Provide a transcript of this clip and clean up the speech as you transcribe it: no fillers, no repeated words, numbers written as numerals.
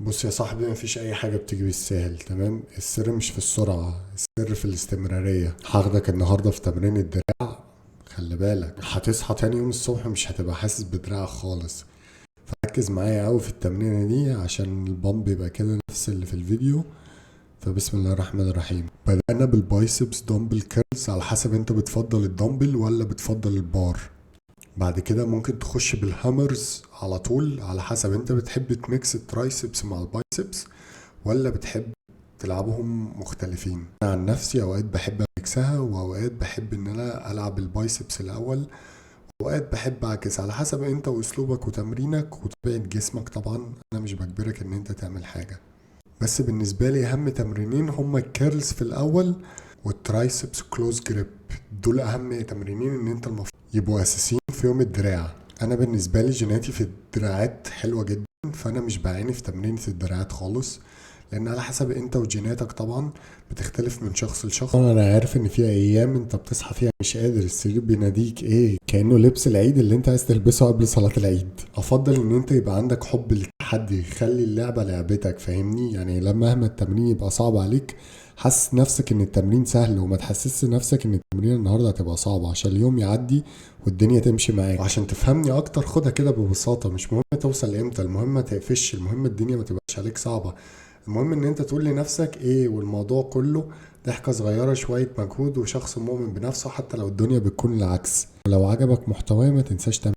بص يا صاحبي، مفيش اي حاجة بتيجي بالسهل. تمام، السر مش في السرعة، السر في الاستمرارية. هاخدك النهاردة في تمرين الدراع. خلي بالك هتصحى تاني يوم الصبح مش هتبقى حاسس بدراعك خالص. فركز معايا قوي في التمرينة دي عشان البامب يبقى كده نفس اللي في الفيديو. فبسم الله الرحمن الرحيم. بدأنا بالبايسبس دمبل كيرلز، على حسب انت بتفضل الدمبل ولا بتفضل البار. بعد كده ممكن تخش بالهامرز على طول، على حسب انت بتحب تميكس الترايسبس مع البايسبس ولا بتحب تلعبهم مختلفين. انا عن نفسي اوقات بحب اميكسها، واوقات بحب ان انا العب البايسبس الاول، واوقات بحب اعكس، على حسب انت واسلوبك وتمرينك وطبيعة جسمك. طبعا انا مش بجبرك ان انت تعمل حاجة، بس بالنسبة لي اهم تمرينين هما الكيرلز في الاول والترايسبس كلوز جريب. دول اهم تمرينين ان انت المفروض يبقوا اساسيين في يوم الدراع. انا بالنسبة لي جيناتي في الدراعات حلوة جدا، فانا مش بعاني في تمرينة الدراعات خالص، لان على حسب انت وجيناتك طبعا بتختلف من شخص لشخص. انا عارف ان في ايام انت بتصحى فيها مش قادر، السرير بيناديك ايه كانه لبس العيد اللي انت عايز تلبسه قبل صلاة العيد. افضل ان انت يبقى عندك حب للتحدي، يخلي اللعبة لعبتك، فاهمني؟ يعني لما مهما التمرين يبقى صعب عليك، حس نفسك ان التمرين سهل، وما تحسسش نفسك ان التمرين النهارده هتبقى صعبة، عشان اليوم يعدي والدنيا تمشي معاك. وعشان تفهمني اكتر خدها كده ببساطة، مش مهم توصل امتى، المهم ما تقفش، المهم الدنيا ما تبقاش عليك صعبة. المهم ان انت تقول لنفسك ايه، والموضوع كله ضحكة صغيرة، شوية مجهود، وشخص مؤمن بنفسه، حتى لو الدنيا بتكون العكس. ولو عجبك محتواي ما تنساش تعمل